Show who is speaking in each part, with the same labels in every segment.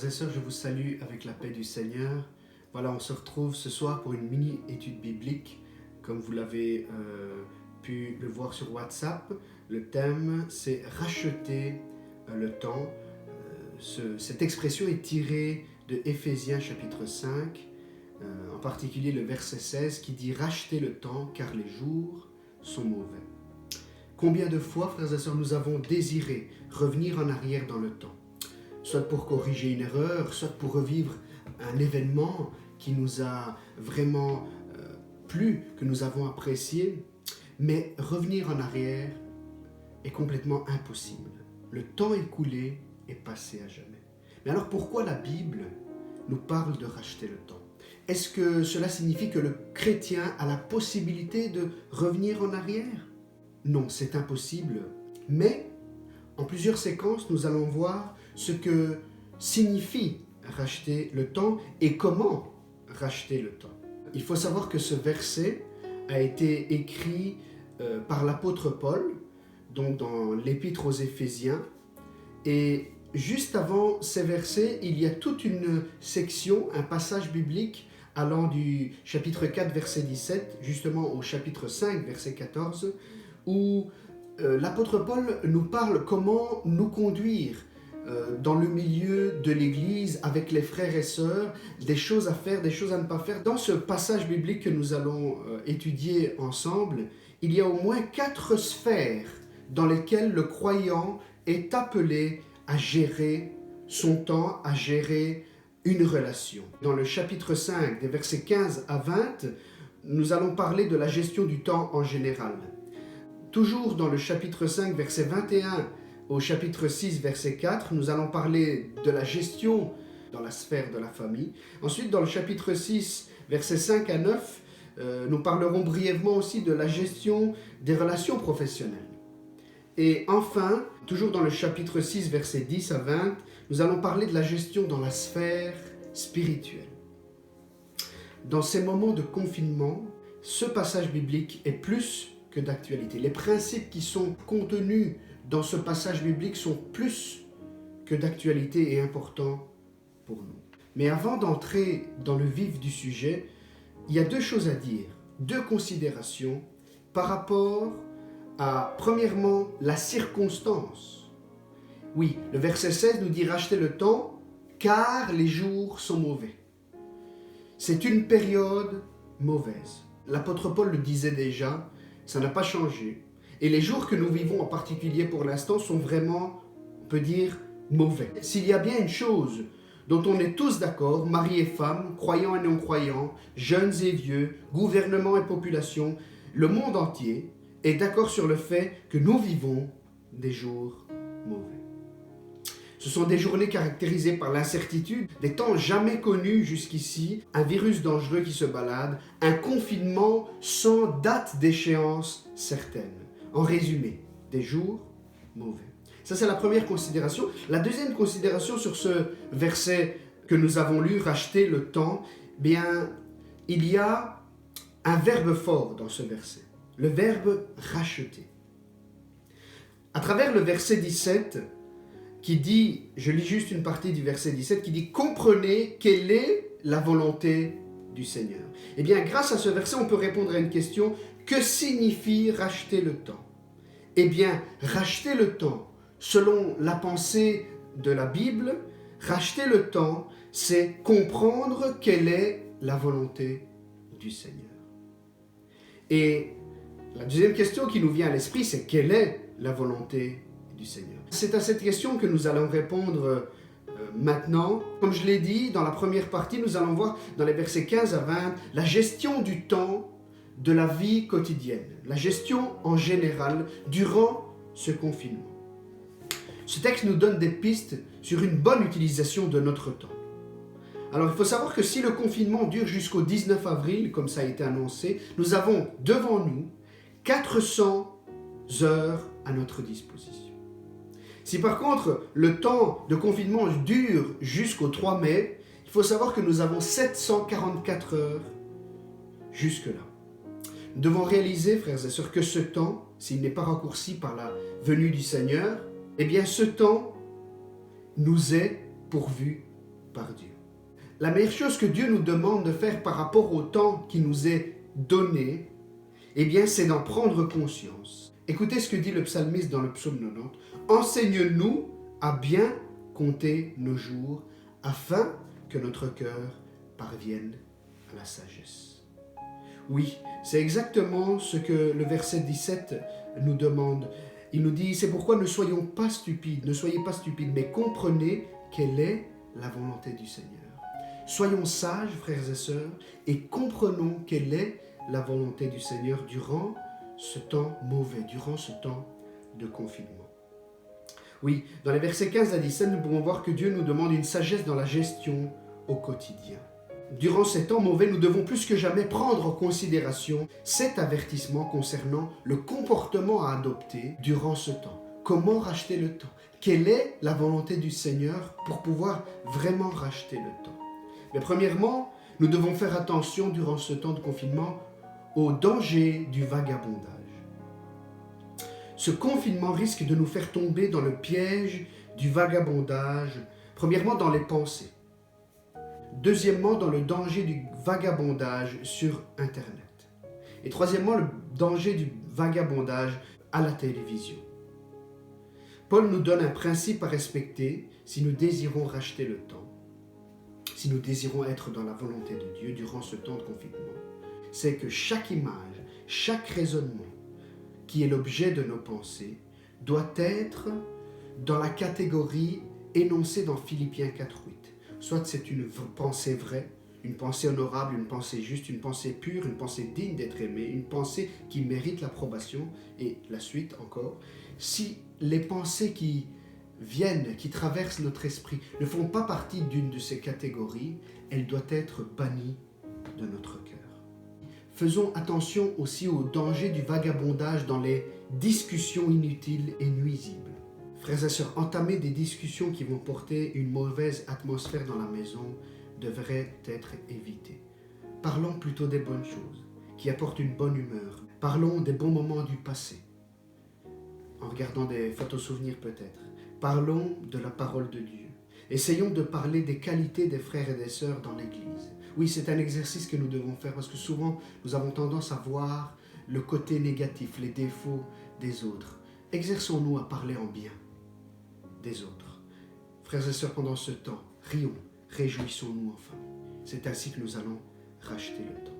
Speaker 1: Frères et sœurs, je vous salue avec la paix du Seigneur. Voilà, on se retrouve ce soir pour une mini-étude biblique, comme vous l'avez pu le voir sur WhatsApp. Le thème, c'est « Racheter le temps ». Cette expression est tirée de Éphésiens chapitre 5, en particulier le verset 16 qui dit « Racheter le temps, car les jours sont mauvais ». Combien de fois, frères et sœurs, nous avons désiré revenir en arrière dans le temps, soit pour corriger une erreur, soit pour revivre un événement qui nous a vraiment plu, que nous avons apprécié, mais revenir en arrière est complètement impossible. Le temps écoulé est passé à jamais. Mais alors pourquoi la Bible nous parle de racheter le temps? Est-ce que cela signifie que le chrétien a la possibilité de revenir en arrière? Non, c'est impossible. Mais en plusieurs séquences, nous allons voir ce que signifie racheter le temps et comment racheter le temps. Il faut savoir que ce verset a été écrit par l'apôtre Paul, donc dans l'épître aux Éphésiens. Et juste avant ces versets, il y a toute une section, un passage biblique allant du chapitre 4, verset 17, justement au chapitre 5, verset 14, où l'apôtre Paul nous parle comment nous conduire dans le milieu de l'Église, avec les frères et sœurs, des choses à faire, des choses à ne pas faire. Dans ce passage biblique que nous allons étudier ensemble, il y a au moins 4 sphères dans lesquelles le croyant est appelé à gérer son temps, à gérer une relation. Dans le chapitre 5, des versets 15 à 20, nous allons parler de la gestion du temps en général. Toujours dans le chapitre 5, verset 21 au chapitre 6, verset 4, nous allons parler de la gestion dans la sphère de la famille. Ensuite, dans le chapitre 6, versets 5 à 9, nous parlerons brièvement aussi de la gestion des relations professionnelles. Et enfin, toujours dans le chapitre 6, versets 10 à 20, nous allons parler de la gestion dans la sphère spirituelle. Dans ces moments de confinement, ce passage biblique est plus que d'actualité. Les principes qui sont contenus dans ce passage biblique sont plus que d'actualité et importants pour nous. Mais avant d'entrer dans le vif du sujet, il y a 2 choses à dire, 2 considérations par rapport à, premièrement, la circonstance. Oui, le verset 16 nous dit « Racheter le temps, car les jours sont mauvais ». C'est une période mauvaise. L'apôtre Paul le disait déjà, ça n'a pas changé. Et les jours que nous vivons en particulier pour l'instant sont vraiment, on peut dire, mauvais. S'il y a bien une chose dont on est tous d'accord, mari et femme, croyants et non-croyants, jeunes et vieux, gouvernement et population, le monde entier est d'accord sur le fait que nous vivons des jours mauvais. Ce sont des journées caractérisées par l'incertitude, des temps jamais connus jusqu'ici, un virus dangereux qui se balade, un confinement sans date d'échéance certaine. En résumé, des jours mauvais. Ça, c'est la première considération. La deuxième considération sur ce verset que nous avons lu, racheter le temps, bien, il y a un verbe fort dans ce verset, le verbe racheter. À travers le verset 17, qui dit, je lis juste une partie du verset 17, qui dit « Comprenez quelle est la volonté du Seigneur ». Eh bien, grâce à ce verset, on peut répondre à une question, que signifie racheter le temps? Eh bien, racheter le temps, selon la pensée de la Bible, racheter le temps, c'est comprendre quelle est la volonté du Seigneur. Et la deuxième question qui nous vient à l'esprit, c'est quelle est la volonté du Seigneur? C'est à cette question que nous allons répondre maintenant. Comme je l'ai dit, dans la première partie, nous allons voir dans les versets 15 à 20 la gestion du temps de la vie quotidienne, la gestion en général durant ce confinement. Ce texte nous donne des pistes sur une bonne utilisation de notre temps. Alors il faut savoir que si le confinement dure jusqu'au 19 avril, comme ça a été annoncé, nous avons devant nous 400 heures à notre disposition. Si par contre le temps de confinement dure jusqu'au 3 mai, il faut savoir que nous avons 744 heures jusque-là. Nous devons réaliser, frères et sœurs, que ce temps, s'il n'est pas raccourci par la venue du Seigneur, eh bien ce temps nous est pourvu par Dieu. La meilleure chose que Dieu nous demande de faire par rapport au temps qui nous est donné, eh bien, c'est d'en prendre conscience. Écoutez ce que dit le psalmiste dans le psaume 90. « Enseigne-nous à bien compter nos jours, afin que notre cœur parvienne à la sagesse. » Oui, c'est exactement ce que le verset 17 nous demande. Il nous dit, c'est pourquoi ne soyez pas stupides, mais comprenez quelle est la volonté du Seigneur. Soyons sages, frères et sœurs, et comprenons quelle est la volonté du Seigneur durant ce temps mauvais, durant ce temps de confinement. Oui, dans les versets 15 à 17, nous pouvons voir que Dieu nous demande une sagesse dans la gestion au quotidien. Durant ces temps mauvais, nous devons plus que jamais prendre en considération cet avertissement concernant le comportement à adopter durant ce temps. Comment racheter le temps? Quelle est la volonté du Seigneur pour pouvoir vraiment racheter le temps? Mais premièrement, nous devons faire attention durant ce temps de confinement au danger du vagabondage. Ce confinement risque de nous faire tomber dans le piège du vagabondage, premièrement dans les pensées. Deuxièmement, dans le danger du vagabondage sur Internet. Et troisièmement, le danger du vagabondage à la télévision. Paul nous donne un principe à respecter si nous désirons racheter le temps, si nous désirons être dans la volonté de Dieu durant ce temps de confinement. C'est que chaque image, chaque raisonnement qui est l'objet de nos pensées doit être dans la catégorie énoncée dans Philippiens 4.8. Soit c'est une pensée vraie, une pensée honorable, une pensée juste, une pensée pure, une pensée digne d'être aimée, une pensée qui mérite l'approbation, et la suite encore. Si les pensées qui viennent, qui traversent notre esprit, ne font pas partie d'une de ces catégories, elles doivent être bannies de notre cœur. Faisons attention aussi au danger du vagabondage dans les discussions inutiles et nuisibles. Frères et sœurs, entamer des discussions qui vont porter une mauvaise atmosphère dans la maison devrait être évité. Parlons plutôt des bonnes choses, qui apportent une bonne humeur. Parlons des bons moments du passé, en regardant des photos souvenirs peut-être. Parlons de la parole de Dieu. Essayons de parler des qualités des frères et des sœurs dans l'Église. Oui, c'est un exercice que nous devons faire parce que souvent, nous avons tendance à voir le côté négatif, les défauts des autres. Exerçons-nous à parler en bien des autres. Frères et sœurs, pendant ce temps, rions, réjouissons-nous enfin. C'est ainsi que nous allons racheter le temps.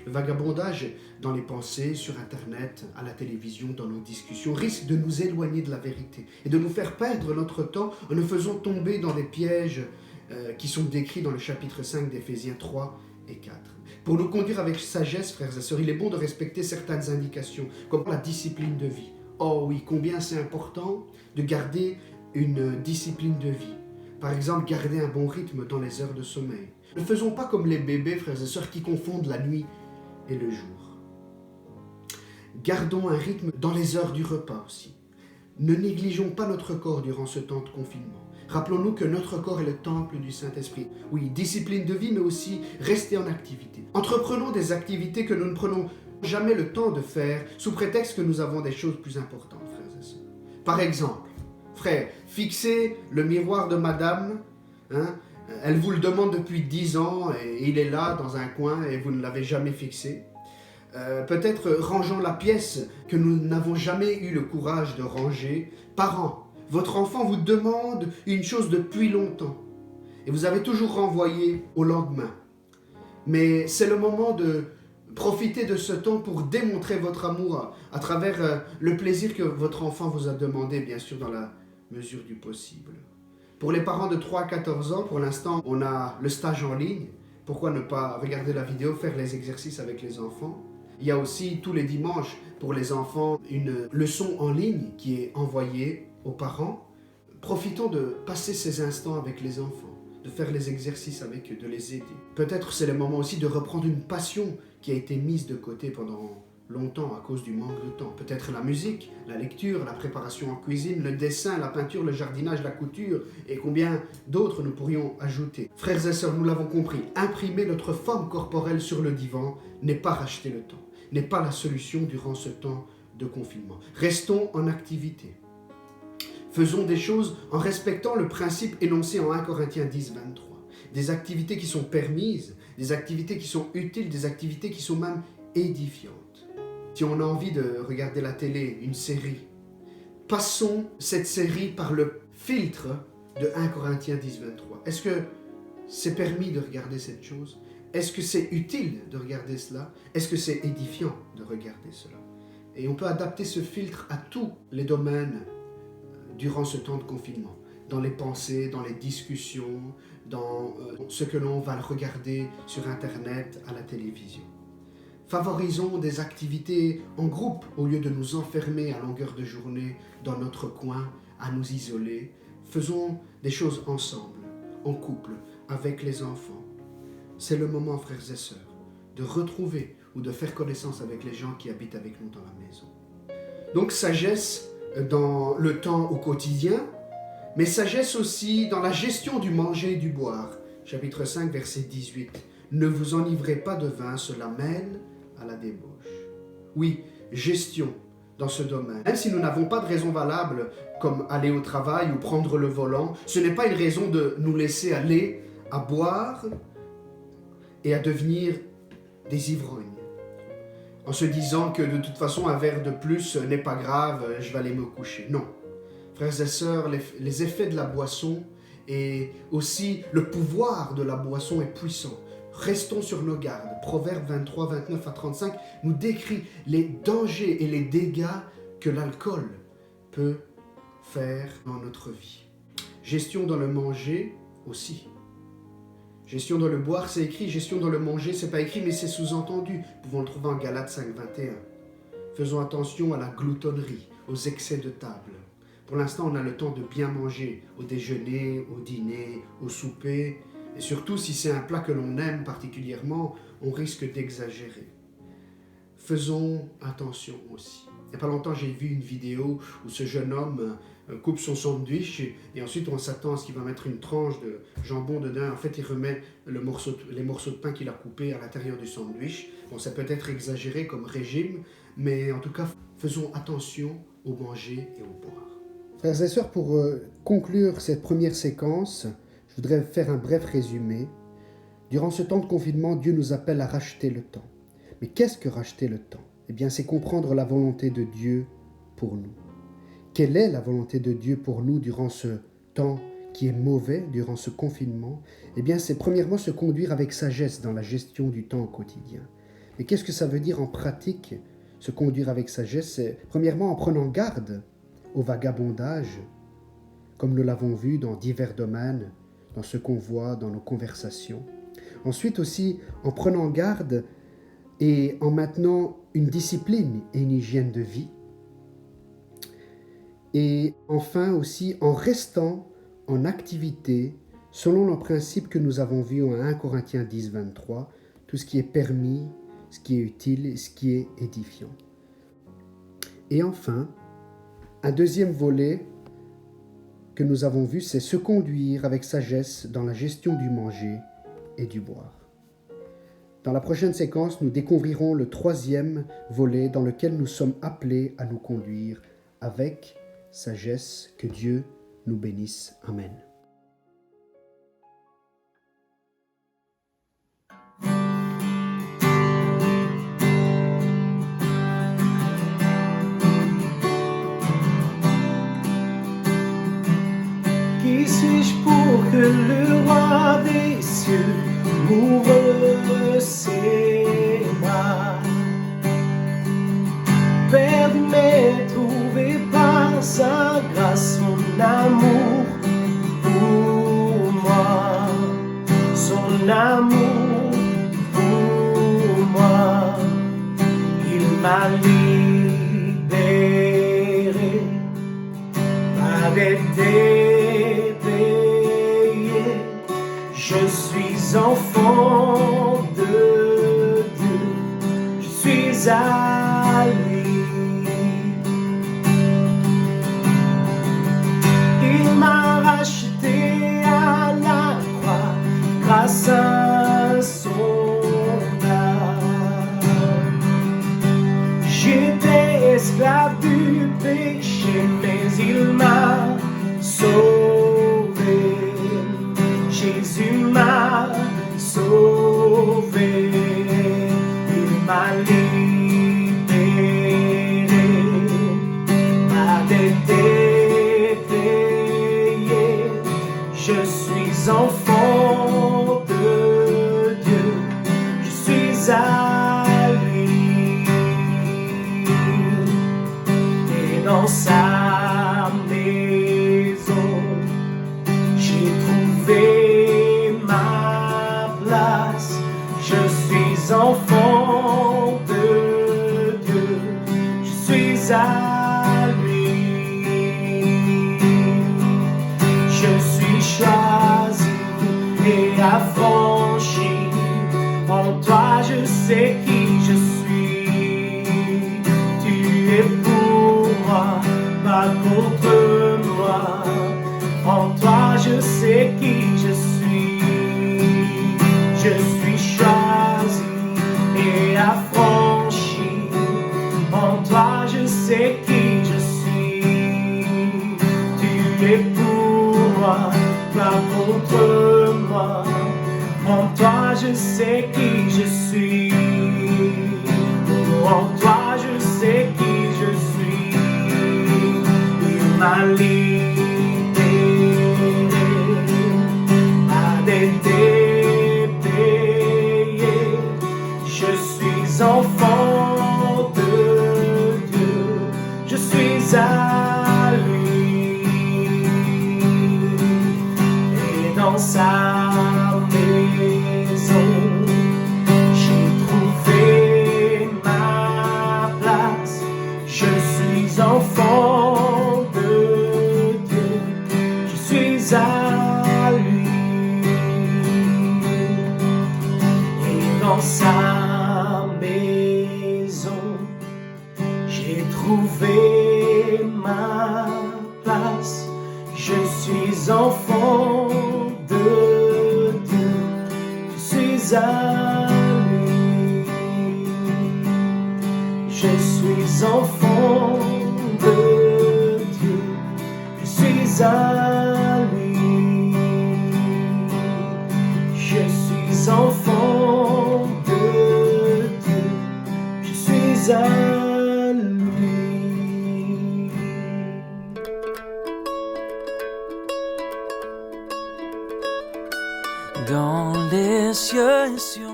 Speaker 1: Le vagabondage dans les pensées, sur Internet, à la télévision, dans nos discussions, risque de nous éloigner de la vérité et de nous faire perdre notre temps en nous faisant tomber dans des pièges qui sont décrits dans le chapitre 5 d'Éphésiens 3 et 4. Pour nous conduire avec sagesse, frères et sœurs, il est bon de respecter certaines indications, comme la discipline de vie. Oh oui, combien c'est important de garder une discipline de vie. Par exemple, garder un bon rythme dans les heures de sommeil. Ne faisons pas comme les bébés, frères et sœurs, qui confondent la nuit et le jour. Gardons un rythme dans les heures du repas aussi. Ne négligeons pas notre corps durant ce temps de confinement. Rappelons-nous que notre corps est le temple du Saint-Esprit. Oui, discipline de vie, mais aussi rester en activité. Entreprenons des activités que nous ne prenons jamais le temps de faire, sous prétexte que nous avons des choses plus importantes, frères et sœurs. Par exemple, frère, fixez le miroir de madame, elle vous le demande depuis 10 ans et il est là dans un coin et vous ne l'avez jamais fixé. Peut-être rangeons la pièce que nous n'avons jamais eu le courage de ranger. Parents, votre enfant vous demande une chose depuis longtemps et vous avez toujours renvoyé au lendemain. Mais c'est le moment de profiter de ce temps pour démontrer votre amour à travers le plaisir que votre enfant vous a demandé, bien sûr dans la mesure du possible. Pour les parents de 3 à 14 ans, pour l'instant, on a le stage en ligne. Pourquoi ne pas regarder la vidéo, faire les exercices avec les enfants? Il y a aussi tous les dimanches pour les enfants une leçon en ligne qui est envoyée aux parents. Profitons de passer ces instants avec les enfants, de faire les exercices avec eux, de les aider. Peut-être c'est le moment aussi de reprendre une passion qui a été mise de côté pendant longtemps à cause du manque de temps. Peut-être la musique, la lecture, la préparation en cuisine, le dessin, la peinture, le jardinage, la couture et combien d'autres nous pourrions ajouter. Frères et sœurs, nous l'avons compris, imprimer notre forme corporelle sur le divan n'est pas racheter le temps, n'est pas la solution durant ce temps de confinement. Restons en activité. Faisons des choses en respectant le principe énoncé en 1 Corinthiens 10, 23. des activités qui sont permises, des activités qui sont utiles, des activités qui sont même édifiantes. Si on a envie de regarder la télé, une série, passons cette série par le filtre de 1 Corinthiens 10, 23. Est-ce que c'est permis de regarder cette chose? Est-ce que c'est utile de regarder cela? Est-ce que c'est édifiant de regarder cela? Et on peut adapter ce filtre à tous les domaines durant ce temps de confinement. Dans les pensées, dans les discussions, dans ce que l'on va regarder sur Internet, à la télévision. Favorisons des activités en groupe au lieu de nous enfermer à longueur de journée dans notre coin, à nous isoler. Faisons des choses ensemble, en couple, avec les enfants. C'est le moment, frères et sœurs, de retrouver ou de faire connaissance avec les gens qui habitent avec nous dans la maison. Donc sagesse dans le temps au quotidien, mais sagesse aussi dans la gestion du manger et du boire. Chapitre 5, verset 18. Ne vous enivrez pas de vin, cela mène à la débauche. Oui, gestion dans ce domaine. Même si nous n'avons pas de raison valable comme aller au travail ou prendre le volant, ce n'est pas une raison de nous laisser aller à boire et à devenir des ivrognes. En se disant que de toute façon un verre de plus n'est pas grave, je vais aller me coucher. Non. Frères et sœurs, les effets de la boisson et aussi le pouvoir de la boisson est puissant. Restons sur nos gardes. Proverbes 23, 29 à 35 nous décrit les dangers et les dégâts que l'alcool peut faire dans notre vie. Gestion dans le manger aussi. Gestion dans le boire, c'est écrit. Gestion dans le manger, c'est pas écrit, mais c'est sous-entendu. Nous pouvons le trouver en Galates 5, 21. Faisons attention à la gloutonnerie, aux excès de table. Pour l'instant, on a le temps de bien manger au déjeuner, au dîner, au souper. Et surtout, si c'est un plat que l'on aime particulièrement, on risque d'exagérer. Faisons attention aussi. Il n'y a pas longtemps, j'ai vu une vidéo où ce jeune homme coupe son sandwich et ensuite on s'attend à ce qu'il va mettre une tranche de jambon dedans. En fait, il remet les morceaux de pain qu'il a coupés à l'intérieur du sandwich. Bon, ça peut être exagéré comme régime, mais en tout cas, faisons attention au manger et au boire. Frères et sœurs, pour conclure cette première séquence, je voudrais faire un bref résumé. Durant ce temps de confinement, Dieu nous appelle à racheter le temps. Mais qu'est-ce que racheter le temps? Eh bien, c'est comprendre la volonté de Dieu pour nous. Quelle est la volonté de Dieu pour nous durant ce temps qui est mauvais, durant ce confinement? Eh bien, c'est premièrement se conduire avec sagesse dans la gestion du temps au quotidien. Mais qu'est-ce que ça veut dire en pratique, se conduire avec sagesse? C'est premièrement en prenant garde au vagabondage, comme nous l'avons vu dans divers domaines, dans ce qu'on voit dans nos conversations. Ensuite aussi, en prenant garde et en maintenant une discipline et une hygiène de vie. Et enfin aussi, en restant en activité selon le principe que nous avons vu en 1 Corinthiens 10, 23, tout ce qui est permis, ce qui est utile et ce qui est édifiant. Et enfin, un deuxième volet que nous avons vu, c'est se conduire avec sagesse dans la gestion du manger et du boire. Dans la prochaine séquence, nous découvrirons le troisième volet dans lequel nous sommes appelés à nous conduire avec sagesse. Que Dieu nous bénisse. Amen.
Speaker 2: Qui suis-je pour que le roi des cieux m'ouvre ses bras? Perdu mais trouvé par sa grâce, son amour pour moi, son amour pour moi. Il m'a libéré, m'a été payé. Je suis enfant de Dieu, je suis à lui. Il m'a racheté à la croix grâce à son âme. J'ai suis enfant de Dieu, je suis à lui, et dans sa maison, j'ai trouvé ma place. Je suis enfant de Dieu, je suis à lui, je suis choisi et affranchi. En toi je sais qui je suis. Tu es pour moi, pas contre moi. En toi je sais qui je suis. Je suis choisi et affranchi. En toi je sais qui je suis. Tu es pour moi, pas contre moi. En toi je sais qui je suis. En toi je sais qui je suis. Il m'a libéré, m'a été payé. Je suis enfant de Dieu, je suis à lui, et dans sa maison, j'ai trouvé ma place. Je suis enfant de Dieu, je suis à lui, et dans sa maison, j'ai trouvé ma place. Je suis enfant de Dieu, je suis à lui. Je suis enfant de Dieu, je suis à lui. Je suis enfant de Dieu, je suis à lui.
Speaker 3: Dans les cieux et sur